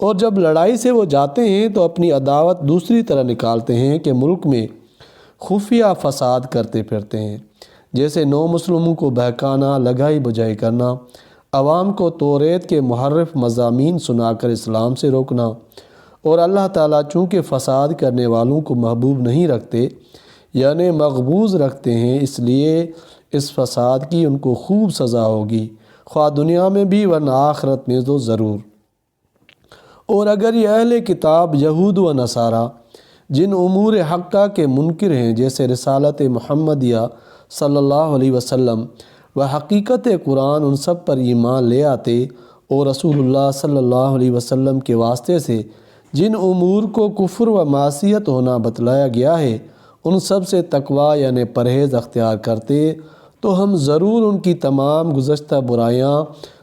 اور جب لڑائی سے وہ جاتے ہیں تو اپنی عداوت دوسری طرح نکالتے ہیں کہ ملک میں خفیہ فساد کرتے پھرتے ہیں، جیسے نو مسلموں کو بہکانا، لگائی بجائی کرنا، عوام کو توریت کے محرف مضامین سنا کر اسلام سے روکنا، اور اللہ تعالیٰ چونکہ فساد کرنے والوں کو محبوب نہیں رکھتے یعنی مغبوض رکھتے ہیں، اس لیے اس فساد کی ان کو خوب سزا ہوگی، خواہ دنیا میں بھی ورنہ آخرت میں تو ضرور۔ اور اگر یہ اہل کتاب یہود و نصارہ جن امور حقہ کے منکر ہیں، جیسے رسالت محمدیہ صلی اللہ علیہ وسلم و حقیقت قرآن، ان سب پر ایمان لے آتے، اور رسول اللہ صلی اللہ علیہ وسلم کے واسطے سے جن امور کو کفر و معصیت ہونا بتلایا گیا ہے ان سب سے تقوی یعنی پرہیز اختیار کرتے، تو ہم ضرور ان کی تمام گزشتہ برائیاں،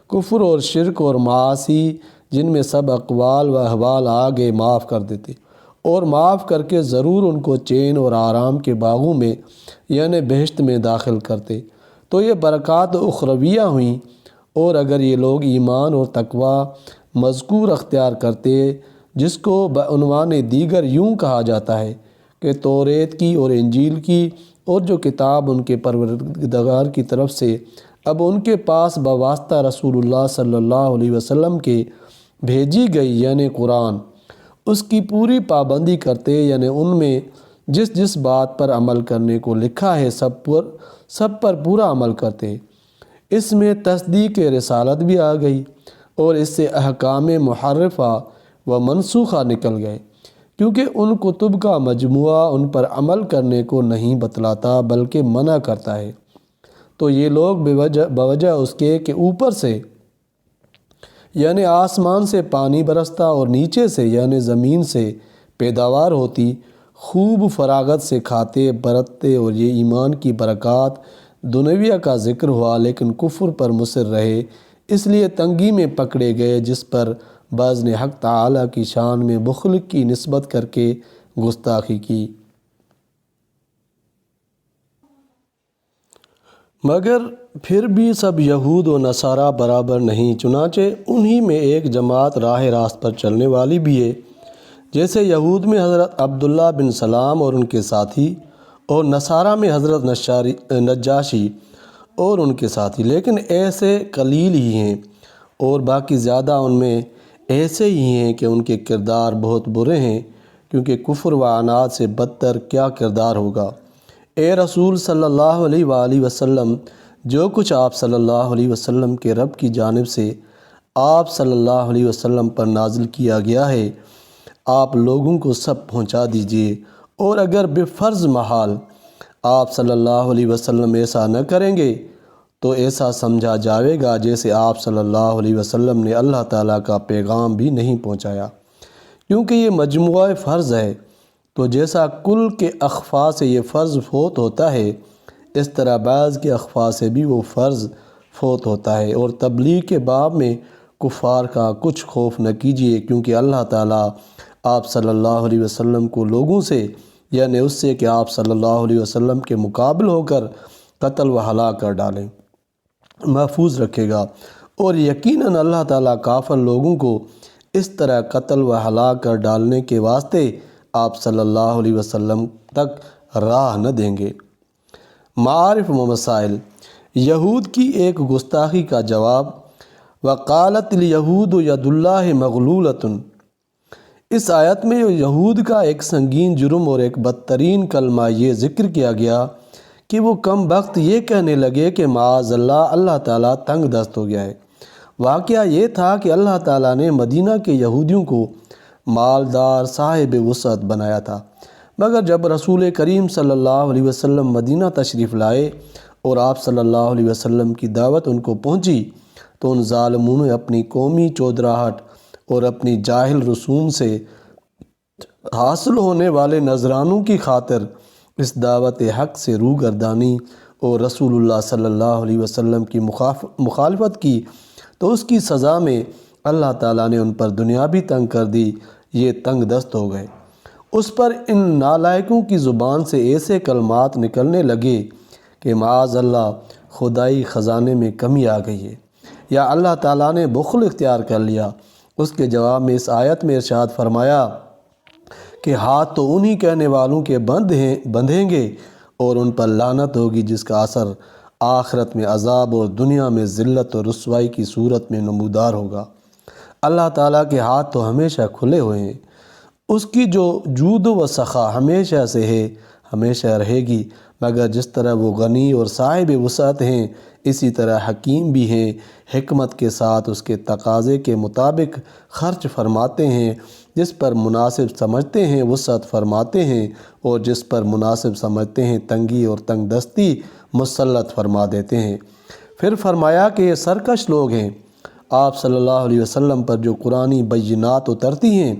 کفر اور شرک اور معاصی جن میں سب اقوال و احوال آگے معاف کر دیتے، اور معاف کر کے ضرور ان کو چین اور آرام کے باغوں میں یعنی بہشت میں داخل کرتے۔ تو یہ برکات اخرویہ ہوئیں۔ اور اگر یہ لوگ ایمان اور تقوی مذکور اختیار کرتے، جس کو بعنوان دیگر یوں کہا جاتا ہے کہ توریت کی اور انجیل کی اور جو کتاب ان کے پروردگار کی طرف سے اب ان کے پاس بواسطہ رسول اللہ صلی اللہ علیہ وسلم کے بھیجی گئی یعنی قرآن، اس کی پوری پابندی کرتے، یعنی ان میں جس جس بات پر عمل کرنے کو لکھا ہے سب پر پورا عمل کرتے۔ اس میں تصدیق رسالت بھی آ گئی، اور اس سے احکام محرفہ و منسوخہ نکل گئے، کیونکہ ان کتب کا مجموعہ ان پر عمل کرنے کو نہیں بتلاتا بلکہ منع کرتا ہے۔ تو یہ لوگ بوجہ اس کے کہ اوپر سے یعنی آسمان سے پانی برستا اور نیچے سے یعنی زمین سے پیداوار ہوتی، خوب فراغت سے کھاتے برتتے، اور یہ ایمان کی برکات دنیویہ کا ذکر ہوا لیکن کفر پر مصر رہے، اس لیے تنگی میں پکڑے گئے، جس پر بعض نے حق تعالیٰ کی شان میں بخل کی نسبت کر کے گستاخی کی۔ مگر پھر بھی سب یہود و نصارہ برابر نہیں، چنانچہ انہی میں ایک جماعت راہ راست پر چلنے والی بھی ہے، جیسے یہود میں حضرت عبداللہ بن سلام اور ان کے ساتھی، اور نصارہ میں حضرت نجاشی اور ان کے ساتھی، لیکن ایسے قلیل ہی ہیں، اور باقی زیادہ ان میں ایسے ہی ہیں کہ ان کے کردار بہت برے ہیں، کیونکہ کفر و عناد سے بدتر کیا کردار ہوگا۔ اے رسول صلی اللہ علیہ وآلہ وسلم، جو کچھ آپ صلی اللہ علیہ وسلم کے رب کی جانب سے آپ صلی اللہ علیہ وسلم پر نازل کیا گیا ہے، آپ لوگوں کو سب پہنچا دیجئے، اور اگر بفرض محال آپ صلی اللہ علیہ وسلم ایسا نہ کریں گے تو ایسا سمجھا جائے گا جیسے آپ صلی اللہ علیہ وسلم نے اللہ تعالیٰ کا پیغام بھی نہیں پہنچایا، کیونکہ یہ مجموعہ فرض ہے۔ تو جیسا کل کے اخفاء سے یہ فرض فوت ہوتا ہے، اس طرح بعض کے اخفاء سے بھی وہ فرض فوت ہوتا ہے۔ اور تبلیغ کے باب میں کفار کا کچھ خوف نہ کیجیے، کیونکہ اللہ تعالیٰ آپ صلی اللہ علیہ وسلم کو لوگوں سے یعنی اس سے کہ آپ صلی اللہ علیہ وسلم کے مقابل ہو کر قتل و ہلاک کر ڈالیں محفوظ رکھے گا، اور یقیناً اللہ تعالیٰ کافر لوگوں کو اس طرح قتل و ہلاک کر ڈالنے کے واسطے آپ صلی اللہ علیہ وسلم تک راہ نہ دیں گے۔ معارف و مسائل، یہود کی ایک گستاخی کا جواب۔ وقالت الیہود ید اللہ مغلولۃ، اس آیت میں یہود کا ایک سنگین جرم اور ایک بدترین کلمہ یہ ذکر کیا گیا کہ وہ کم بخت یہ کہنے لگے کہ معاذ اللہ، اللہ تعالیٰ تنگ دست ہو گیا ہے۔ واقعہ یہ تھا کہ اللہ تعالیٰ نے مدینہ کے یہودیوں کو مالدار صاحب وسعت بنایا تھا، مگر جب رسول کریم صلی اللہ علیہ وسلم مدینہ تشریف لائے اور آپ صلی اللہ علیہ وسلم کی دعوت ان کو پہنچی تو ان ظالموں نے اپنی قومی چودراہٹ اور اپنی جاہل رسوم سے حاصل ہونے والے نذرانوں کی خاطر اس دعوت حق سے روگردانی اور رسول اللہ صلی اللہ علیہ وسلم کی مخالفت کی، تو اس کی سزا میں اللہ تعالیٰ نے ان پر دنیا بھی تنگ کر دی، یہ تنگ دست ہو گئے۔ اس پر ان نالائقوں کی زبان سے ایسے کلمات نکلنے لگے کہ معاذ اللہ، خدائی خزانے میں کمی آ گئی ہے، یا اللہ تعالیٰ نے بخل اختیار کر لیا، اس کے جواب میں اس آیت میں ارشاد فرمایا کہ ہاتھ تو انہی کہنے والوں کے بندھیں گے اور ان پر لعنت ہوگی، جس کا اثر آخرت میں عذاب اور دنیا میں ذلت اور رسوائی کی صورت میں نمودار ہوگا۔ اللہ تعالیٰ کے ہاتھ تو ہمیشہ کھلے ہوئے ہیں، اس کی جو جود و سخا ہمیشہ سے ہے، ہمیشہ رہے گی، مگر جس طرح وہ غنی اور صاحب وسعت ہیں، اسی طرح حکیم بھی ہیں، حکمت کے ساتھ اس کے تقاضے کے مطابق خرچ فرماتے ہیں، جس پر مناسب سمجھتے ہیں وسعت فرماتے ہیں، اور جس پر مناسب سمجھتے ہیں تنگی اور تنگ دستی مسلط فرما دیتے ہیں۔ پھر فرمایا کہ یہ سرکش لوگ ہیں، آپ صلی اللہ علیہ وسلم پر جو قرآنی بینات اترتی ہیں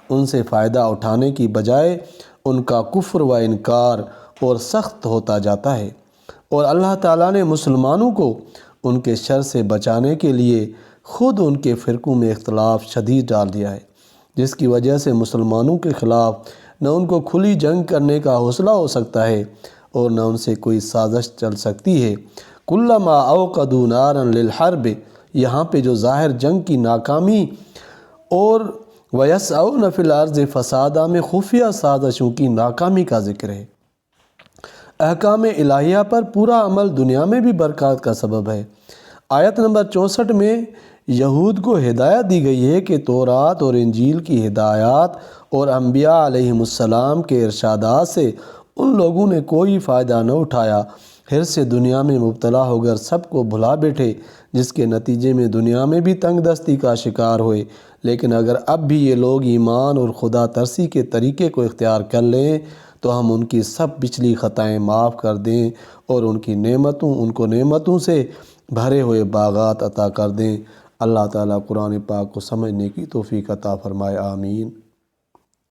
ان سے فائدہ اٹھانے کی بجائے ان کا کفر و انکار اور سخت ہوتا جاتا ہے، اور اللہ تعالیٰ نے مسلمانوں کو ان کے شر سے بچانے کے لیے خود ان کے فرقوں میں اختلاف شدید ڈال دیا ہے، جس کی وجہ سے مسلمانوں کے خلاف نہ ان کو کھلی جنگ کرنے کا حوصلہ ہو سکتا ہے اور نہ ان سے کوئی سازش چل سکتی ہے۔ کلما اوقدوا نارا للحرب، یہاں پہ جو ظاہر جنگ کی ناکامی اور وَيَسْعَوْنَ فِي الْأَرْضِ فسادہ میں خفیہ سازشوں کی ناکامی کا ذکر ہے۔ احکام الہیہ پر پورا عمل دنیا میں بھی برکات کا سبب ہے۔ آیت نمبر 64 میں یہود کو ہدایت دی گئی ہے کہ تورات اور انجیل کی ہدایات اور انبیاء علیہم السلام کے ارشادات سے ان لوگوں نے کوئی فائدہ نہ اٹھایا، حرص سے دنیا میں مبتلا ہو کر سب کو بھلا بیٹھے، جس کے نتیجے میں دنیا میں بھی تنگ دستی کا شکار ہوئے۔ لیکن اگر اب بھی یہ لوگ ایمان اور خدا ترسی کے طریقے کو اختیار کر لیں تو ہم ان کی سب پچھلی خطائیں معاف کر دیں اور ان کو نعمتوں سے بھرے ہوئے باغات عطا کر دیں۔ اللہ تعالیٰ قرآن پاک کو سمجھنے کی توفیق عطا فرمائے، آمین۔